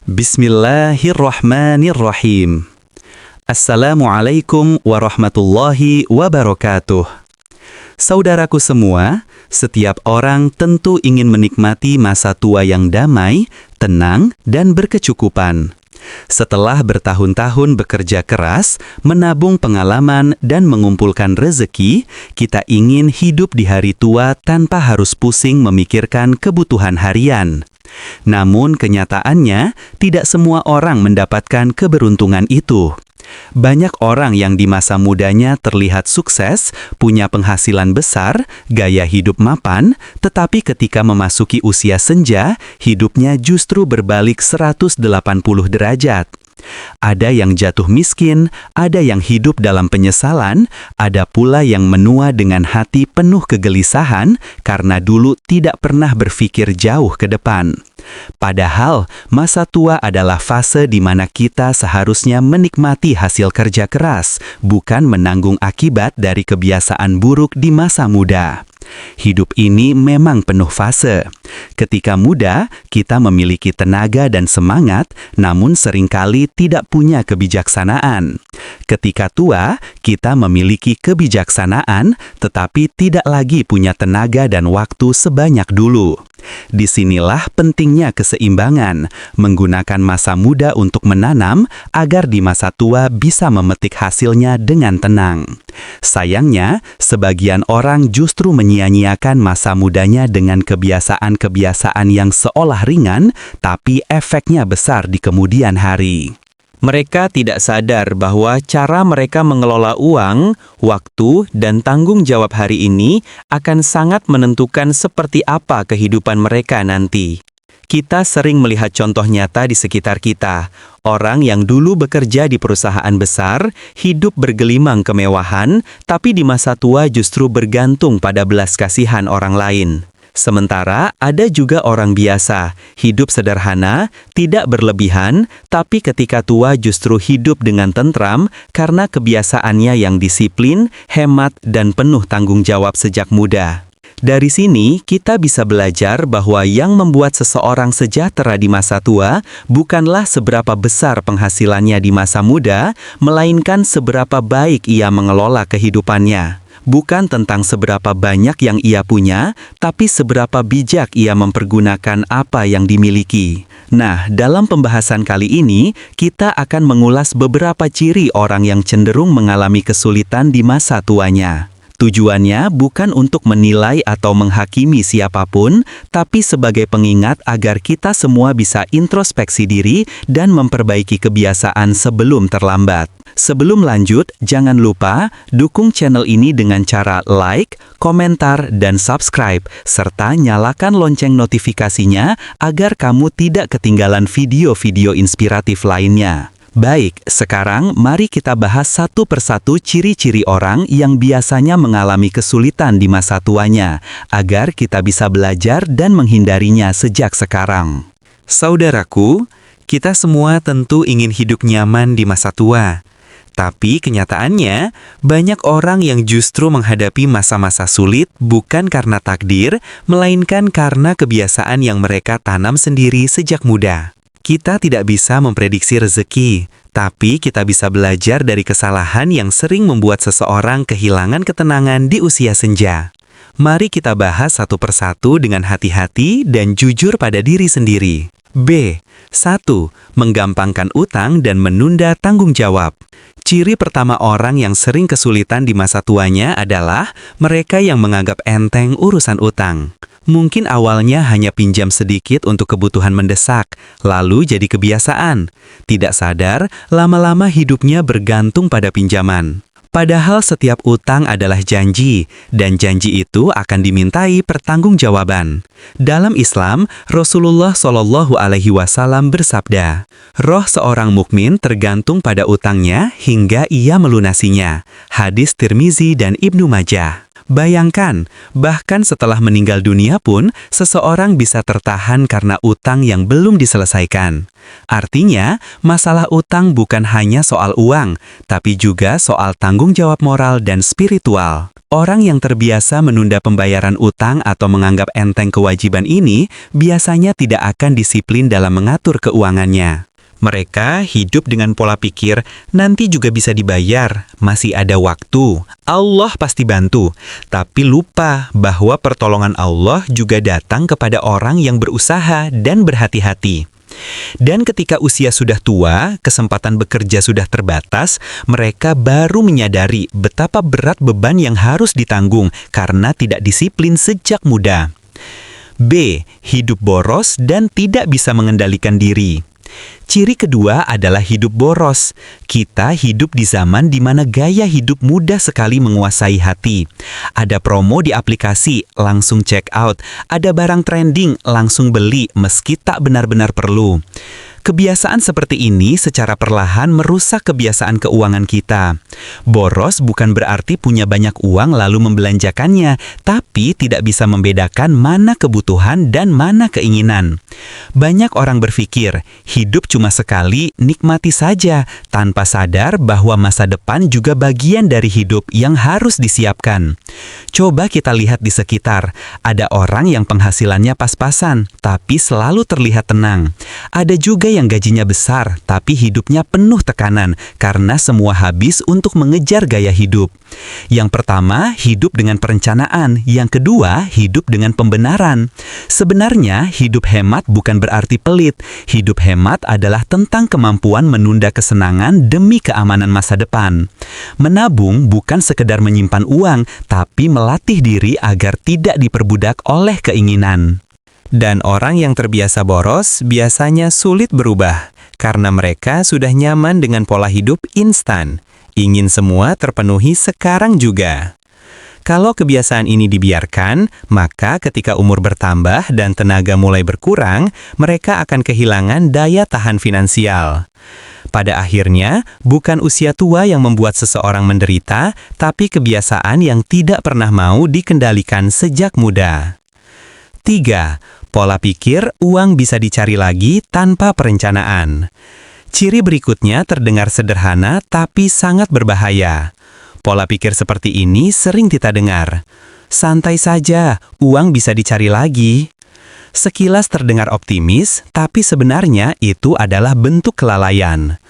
Bismillahirrahmanirrahim. Assalamualaikum warahmatullahi wabarakatuh. Saudaraku semua, setiap orang tentu ingin menikmati masa tua yang damai, tenang, dan berkecukupan. Setelah bertahun-tahun bekerja keras, menabung pengalaman, dan mengumpulkan rezeki, kita ingin hidup di hari tua tanpa harus pusing memikirkan kebutuhan harian. Namun kenyataannya, tidak semua orang mendapatkan keberuntungan itu. Banyak orang yang di masa mudanya terlihat sukses, punya penghasilan besar, gaya hidup mapan, tetapi ketika memasuki usia senja, hidupnya justru berbalik 180 derajat. Ada yang jatuh miskin, ada yang hidup dalam penyesalan, ada pula yang menua dengan hati penuh kegelisahan karena dulu tidak pernah berpikir jauh ke depan. Padahal, masa tua adalah fase di mana kita seharusnya menikmati hasil kerja keras, bukan menanggung akibat dari kebiasaan buruk di masa muda. Hidup ini memang penuh fase. Ketika muda, kita memiliki tenaga dan semangat, namun seringkali tidak punya kebijaksanaan. Ketika tua, kita memiliki kebijaksanaan, tetapi tidak lagi punya tenaga dan waktu sebanyak dulu. Disinilah pentingnya keseimbangan, menggunakan masa muda untuk menanam, agar di masa tua bisa memetik hasilnya dengan tenang. Sayangnya, sebagian orang justru menyia-nyiakan masa mudanya dengan kebiasaan-kebiasaan yang seolah ringan, tapi efeknya besar di kemudian hari. Mereka tidak sadar bahwa cara mereka mengelola uang, waktu, dan tanggung jawab hari ini akan sangat menentukan seperti apa kehidupan mereka nanti. Kita sering melihat contoh nyata di sekitar kita. Orang yang dulu bekerja di perusahaan besar, hidup bergelimang kemewahan, tapi di masa tua justru bergantung pada belas kasihan orang lain. Sementara ada juga orang biasa, hidup sederhana, tidak berlebihan, tapi ketika tua justru hidup dengan tentram karena kebiasaannya yang disiplin, hemat, dan penuh tanggung jawab sejak muda. Dari sini, kita bisa belajar bahwa yang membuat seseorang sejahtera di masa tua bukanlah seberapa besar penghasilannya di masa muda, melainkan seberapa baik ia mengelola kehidupannya. Bukan tentang seberapa banyak yang ia punya, tapi seberapa bijak ia mempergunakan apa yang dimiliki. Nah, dalam pembahasan kali ini, kita akan mengulas beberapa ciri orang yang cenderung mengalami kesulitan di masa tuanya. Tujuannya bukan untuk menilai atau menghakimi siapapun, tapi sebagai pengingat agar kita semua bisa introspeksi diri dan memperbaiki kebiasaan sebelum terlambat. Sebelum lanjut, jangan lupa dukung channel ini dengan cara like, komentar, dan subscribe, serta nyalakan lonceng notifikasinya agar kamu tidak ketinggalan video-video inspiratif lainnya. Baik, sekarang mari kita bahas satu persatu ciri-ciri orang yang biasanya mengalami kesulitan di masa tuanya, agar kita bisa belajar dan menghindarinya sejak sekarang. Saudaraku, kita semua tentu ingin hidup nyaman di masa tua. Tapi kenyataannya, banyak orang yang justru menghadapi masa-masa sulit bukan karena takdir, melainkan karena kebiasaan yang mereka tanam sendiri sejak muda. Kita tidak bisa memprediksi rezeki, tapi kita bisa belajar dari kesalahan yang sering membuat seseorang kehilangan ketenangan di usia senja. Mari kita bahas satu persatu dengan hati-hati dan jujur pada diri sendiri. B. 1. Menggampangkan utang dan menunda tanggung jawab. Ciri pertama orang yang sering kesulitan di masa tuanya adalah mereka yang menganggap enteng urusan utang. Mungkin awalnya hanya pinjam sedikit untuk kebutuhan mendesak, lalu jadi kebiasaan. Tidak sadar, lama-lama hidupnya bergantung pada pinjaman. Padahal setiap utang adalah janji, dan janji itu akan dimintai pertanggungjawaban. Dalam Islam, Rasulullah Shallallahu Alaihi Wasallam bersabda, "Roh seorang mukmin tergantung pada utangnya hingga ia melunasinya." Hadis Tirmizi dan Ibnu Majah. Bayangkan, bahkan setelah meninggal dunia pun, seseorang bisa tertahan karena utang yang belum diselesaikan. Artinya, masalah utang bukan hanya soal uang, tapi juga soal tanggung jawab moral dan spiritual. Orang yang terbiasa menunda pembayaran utang atau menganggap enteng kewajiban ini, biasanya tidak akan disiplin dalam mengatur keuangannya. Mereka hidup dengan pola pikir, nanti juga bisa dibayar, masih ada waktu, Allah pasti bantu. Tapi lupa bahwa pertolongan Allah juga datang kepada orang yang berusaha dan berhati-hati. Dan ketika usia sudah tua, kesempatan bekerja sudah terbatas, mereka baru menyadari betapa berat beban yang harus ditanggung karena tidak disiplin sejak muda. B. Hidup boros dan tidak bisa mengendalikan diri. Ciri kedua adalah hidup boros. Kita hidup di zaman di mana gaya hidup mudah sekali menguasai hati. Ada promo di aplikasi, langsung check out. Ada barang trending, langsung beli meski tak benar-benar perlu. Kebiasaan seperti ini secara perlahan merusak kebiasaan keuangan kita. Boros bukan berarti punya banyak uang lalu membelanjakannya, tapi tidak bisa membedakan mana kebutuhan dan mana keinginan. Banyak orang berpikir, hidup cuma sekali, nikmati saja, tanpa sadar bahwa masa depan juga bagian dari hidup yang harus disiapkan. Coba kita lihat di sekitar, ada orang yang penghasilannya pas-pasan, tapi selalu terlihat tenang. Ada juga yang gajinya besar, tapi hidupnya penuh tekanan karena semua habis untuk mengejar gaya hidup. Yang pertama, hidup dengan perencanaan. Yang kedua, hidup dengan pembenaran. Sebenarnya, hidup hemat bukan berarti pelit. Hidup hemat adalah tentang kemampuan menunda kesenangan demi keamanan masa depan. Menabung bukan sekedar menyimpan uang, tapi melatih diri agar tidak diperbudak oleh keinginan. Dan orang yang terbiasa boros biasanya sulit berubah, karena mereka sudah nyaman dengan pola hidup instan. Ingin semua terpenuhi sekarang juga. Kalau kebiasaan ini dibiarkan, maka ketika umur bertambah dan tenaga mulai berkurang, mereka akan kehilangan daya tahan finansial. Pada akhirnya, bukan usia tua yang membuat seseorang menderita, tapi kebiasaan yang tidak pernah mau dikendalikan sejak muda. 3. Pola pikir uang bisa dicari lagi tanpa perencanaan. Ciri berikutnya terdengar sederhana tapi sangat berbahaya. Pola pikir seperti ini sering kita dengar. Santai saja, uang bisa dicari lagi. Sekilas terdengar optimis, tapi sebenarnya itu adalah bentuk kelalaian.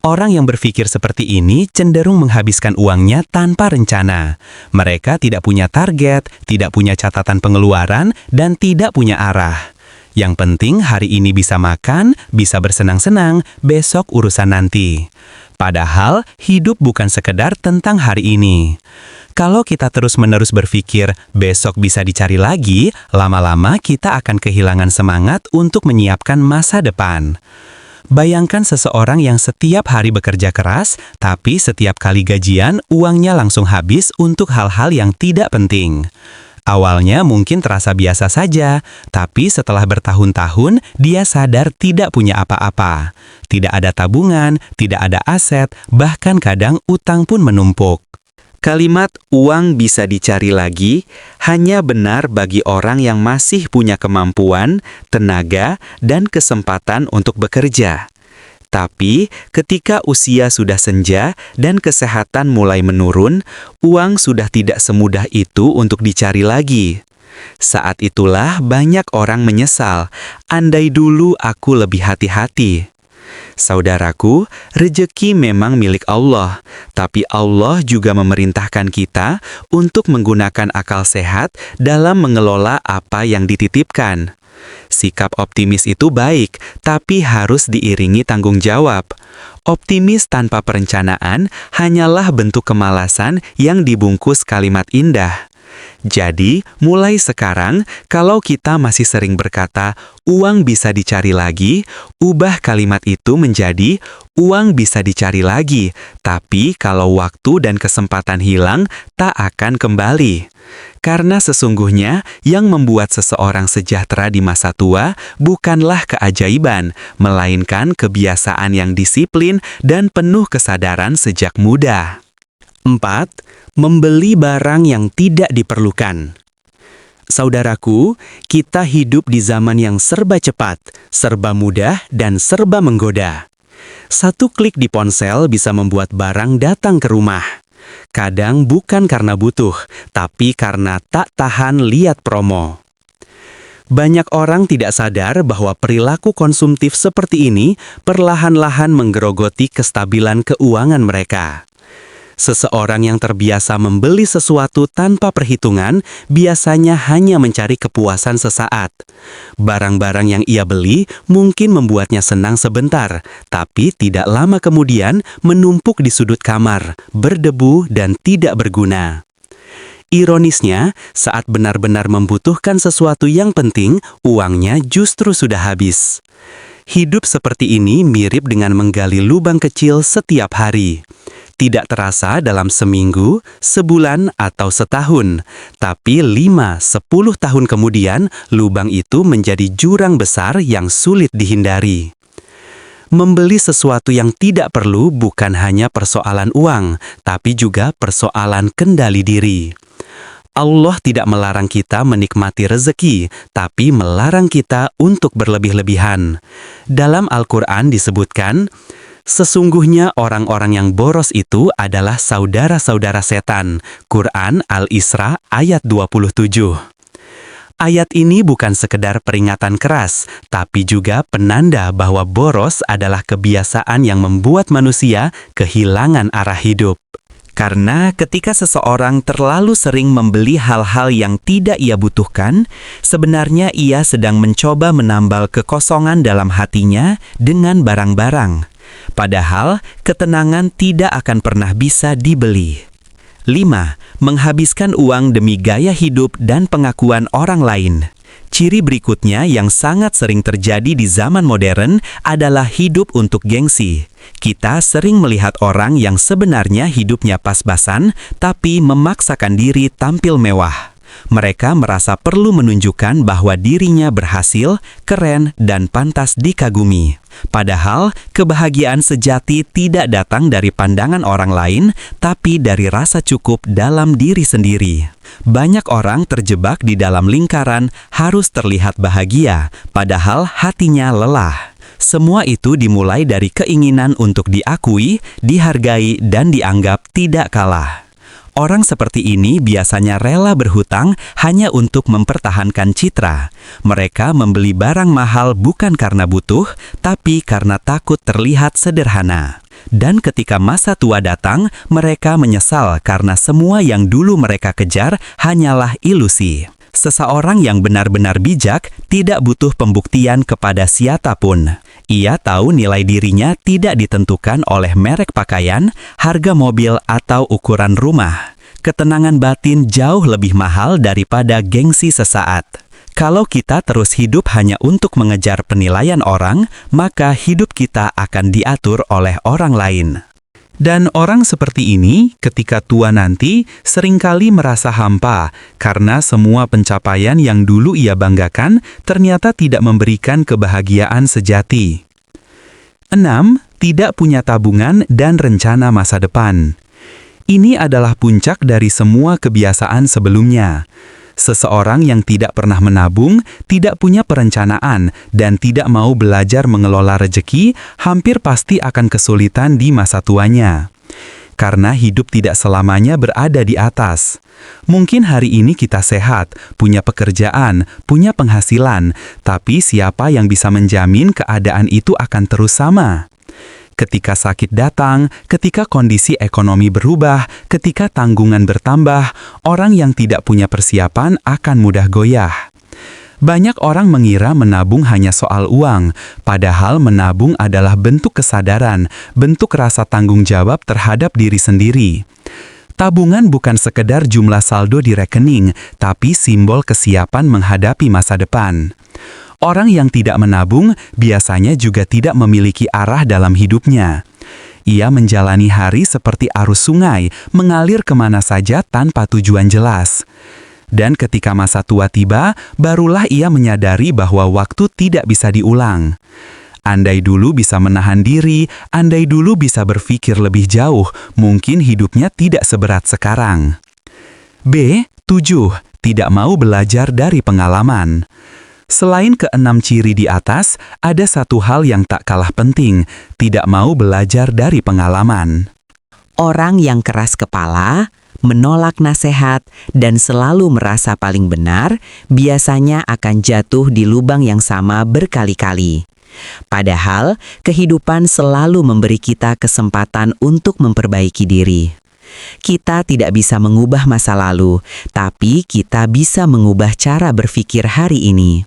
Orang yang berpikir seperti ini cenderung menghabiskan uangnya tanpa rencana. Mereka tidak punya target, tidak punya catatan pengeluaran, dan tidak punya arah. Yang penting hari ini bisa makan, bisa bersenang-senang, besok urusan nanti. Padahal hidup bukan sekedar tentang hari ini. Kalau kita terus-menerus berpikir besok bisa dicari lagi, lama-lama kita akan kehilangan semangat untuk menyiapkan masa depan. Bayangkan seseorang yang setiap hari bekerja keras, tapi setiap kali gajian, uangnya langsung habis untuk hal-hal yang tidak penting. Awalnya mungkin terasa biasa saja, tapi setelah bertahun-tahun, dia sadar tidak punya apa-apa. Tidak ada tabungan, tidak ada aset, bahkan kadang utang pun menumpuk. Kalimat uang bisa dicari lagi hanya benar bagi orang yang masih punya kemampuan, tenaga, dan kesempatan untuk bekerja. Tapi ketika usia sudah senja dan kesehatan mulai menurun, uang sudah tidak semudah itu untuk dicari lagi. Saat itulah banyak orang menyesal, andai dulu aku lebih hati-hati. Saudaraku, rejeki memang milik Allah, tapi Allah juga memerintahkan kita untuk menggunakan akal sehat dalam mengelola apa yang dititipkan. Sikap optimis itu baik, tapi harus diiringi tanggung jawab. Optimis tanpa perencanaan hanyalah bentuk kemalasan yang dibungkus kalimat indah. Jadi, mulai sekarang, kalau kita masih sering berkata, uang bisa dicari lagi, ubah kalimat itu menjadi, uang bisa dicari lagi, tapi kalau waktu dan kesempatan hilang, tak akan kembali. Karena sesungguhnya, yang membuat seseorang sejahtera di masa tua bukanlah keajaiban, melainkan kebiasaan yang disiplin dan penuh kesadaran sejak muda. 4. Membeli barang yang tidak diperlukan. Saudaraku, kita hidup di zaman yang serba cepat, serba mudah, dan serba menggoda. Satu klik di ponsel bisa membuat barang datang ke rumah. Kadang bukan karena butuh, tapi karena tak tahan lihat promo. Banyak orang tidak sadar bahwa perilaku konsumtif seperti ini perlahan-lahan menggerogoti kestabilan keuangan mereka. Seseorang yang terbiasa membeli sesuatu tanpa perhitungan biasanya hanya mencari kepuasan sesaat. Barang-barang yang ia beli mungkin membuatnya senang sebentar, tapi tidak lama kemudian menumpuk di sudut kamar, berdebu dan tidak berguna. Ironisnya, saat benar-benar membutuhkan sesuatu yang penting, uangnya justru sudah habis. Hidup seperti ini mirip dengan menggali lubang kecil setiap hari. Tidak terasa dalam seminggu, sebulan, atau setahun. Tapi 5-10 tahun kemudian, lubang itu menjadi jurang besar yang sulit dihindari. Membeli sesuatu yang tidak perlu bukan hanya persoalan uang, tapi juga persoalan kendali diri. Allah tidak melarang kita menikmati rezeki, tapi melarang kita untuk berlebih-lebihan. Dalam Al-Quran disebutkan, sesungguhnya orang-orang yang boros itu adalah saudara-saudara setan. Quran Al-Isra ayat 27. Ayat ini bukan sekedar peringatan keras, tapi juga penanda bahwa boros adalah kebiasaan yang membuat manusia kehilangan arah hidup. Karena ketika seseorang terlalu sering membeli hal-hal yang tidak ia butuhkan, sebenarnya ia sedang mencoba menambal kekosongan dalam hatinya dengan barang-barang. Padahal, ketenangan tidak akan pernah bisa dibeli. 5. Menghabiskan uang demi gaya hidup dan pengakuan orang lain. Ciri berikutnya yang sangat sering terjadi di zaman modern adalah hidup untuk gengsi. Kita sering melihat orang yang sebenarnya hidupnya pas-pasan, tapi memaksakan diri tampil mewah. Mereka merasa perlu menunjukkan bahwa dirinya berhasil, keren, dan pantas dikagumi. Padahal, kebahagiaan sejati tidak datang dari pandangan orang lain, tapi dari rasa cukup dalam diri sendiri. Banyak orang terjebak di dalam lingkaran harus terlihat bahagia, padahal hatinya lelah. Semua itu dimulai dari keinginan untuk diakui, dihargai, dan dianggap tidak kalah. Orang seperti ini biasanya rela berhutang hanya untuk mempertahankan citra. Mereka membeli barang mahal bukan karena butuh, tapi karena takut terlihat sederhana. Dan ketika masa tua datang, mereka menyesal karena semua yang dulu mereka kejar hanyalah ilusi. Seseorang yang benar-benar bijak tidak butuh pembuktian kepada siapapun. Ia tahu nilai dirinya tidak ditentukan oleh merek pakaian, harga mobil, atau ukuran rumah. Ketenangan batin jauh lebih mahal daripada gengsi sesaat. Kalau kita terus hidup hanya untuk mengejar penilaian orang, maka hidup kita akan diatur oleh orang lain. Dan orang seperti ini, ketika tua nanti, seringkali merasa hampa karena semua pencapaian yang dulu ia banggakan ternyata tidak memberikan kebahagiaan sejati. 6. Tidak punya tabungan dan rencana masa depan. Ini adalah puncak dari semua kebiasaan sebelumnya. Seseorang yang tidak pernah menabung, tidak punya perencanaan, dan tidak mau belajar mengelola rezeki, hampir pasti akan kesulitan di masa tuanya. Karena hidup tidak selamanya berada di atas. Mungkin hari ini kita sehat, punya pekerjaan, punya penghasilan, tapi siapa yang bisa menjamin keadaan itu akan terus sama? Ketika sakit datang, ketika kondisi ekonomi berubah, ketika tanggungan bertambah, orang yang tidak punya persiapan akan mudah goyah. Banyak orang mengira menabung hanya soal uang, padahal menabung adalah bentuk kesadaran, bentuk rasa tanggung jawab terhadap diri sendiri. Tabungan bukan sekedar jumlah saldo di rekening, tapi simbol kesiapan menghadapi masa depan. Orang yang tidak menabung biasanya juga tidak memiliki arah dalam hidupnya. Ia menjalani hari seperti arus sungai, mengalir kemana saja tanpa tujuan jelas. Dan ketika masa tua tiba, barulah ia menyadari bahwa waktu tidak bisa diulang. Andai dulu bisa menahan diri, andai dulu bisa berpikir lebih jauh, mungkin hidupnya tidak seberat sekarang. B. 7. Tidak mau belajar dari pengalaman. Selain keenam ciri di atas, ada satu hal yang tak kalah penting, tidak mau belajar dari pengalaman. Orang yang keras kepala, menolak nasihat, dan selalu merasa paling benar, biasanya akan jatuh di lubang yang sama berkali-kali. Padahal, kehidupan selalu memberi kita kesempatan untuk memperbaiki diri. Kita tidak bisa mengubah masa lalu, tapi kita bisa mengubah cara berpikir hari ini.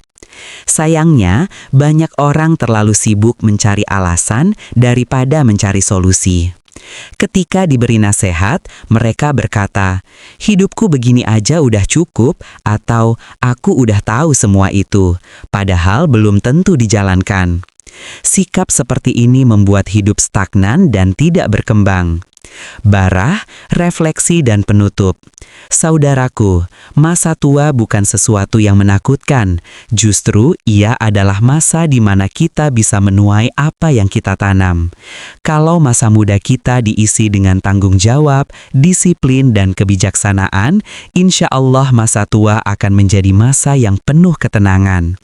Sayangnya, banyak orang terlalu sibuk mencari alasan daripada mencari solusi. Ketika diberi nasihat, mereka berkata, "Hidupku begini aja udah cukup," atau "Aku udah tahu semua itu," padahal belum tentu dijalankan. Sikap seperti ini membuat hidup stagnan dan tidak berkembang. Barah, refleksi dan penutup. Saudaraku, masa tua bukan sesuatu yang menakutkan. Justru ia adalah masa di mana kita bisa menuai apa yang kita tanam. Kalau masa muda kita diisi dengan tanggung jawab, disiplin dan kebijaksanaan, insya Allah masa tua akan menjadi masa yang penuh ketenangan.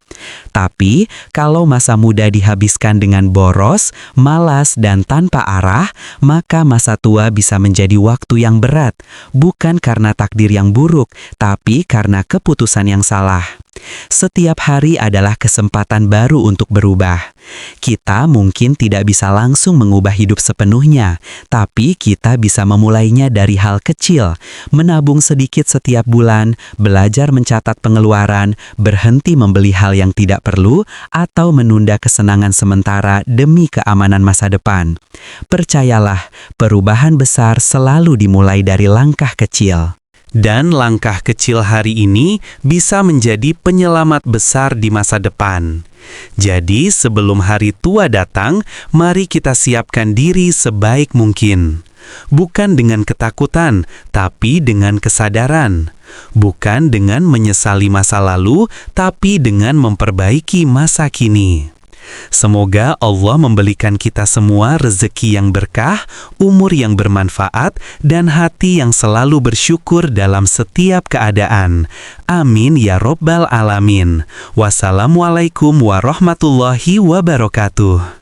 Tapi, kalau masa muda dihabiskan dengan boros, malas, dan tanpa arah, maka masa tua bisa menjadi waktu yang berat, bukan karena takdir yang buruk, tapi karena keputusan yang salah. Setiap hari adalah kesempatan baru untuk berubah. Kita mungkin tidak bisa langsung mengubah hidup sepenuhnya, tapi kita bisa memulainya dari hal kecil, menabung sedikit setiap bulan, belajar mencatat pengeluaran, berhenti membeli hal yang tidak perlu, atau menunda kesenangan sementara demi keamanan masa depan. Percayalah, perubahan besar selalu dimulai dari langkah kecil. Dan langkah kecil hari ini bisa menjadi penyelamat besar di masa depan. Jadi sebelum hari tua datang, mari kita siapkan diri sebaik mungkin. Bukan dengan ketakutan, tapi dengan kesadaran. Bukan dengan menyesali masa lalu, tapi dengan memperbaiki masa kini. Semoga Allah memberikan kita semua rezeki yang berkah, umur yang bermanfaat, dan hati yang selalu bersyukur dalam setiap keadaan. Amin ya Rabbal Alamin. Wassalamualaikum warahmatullahi wabarakatuh.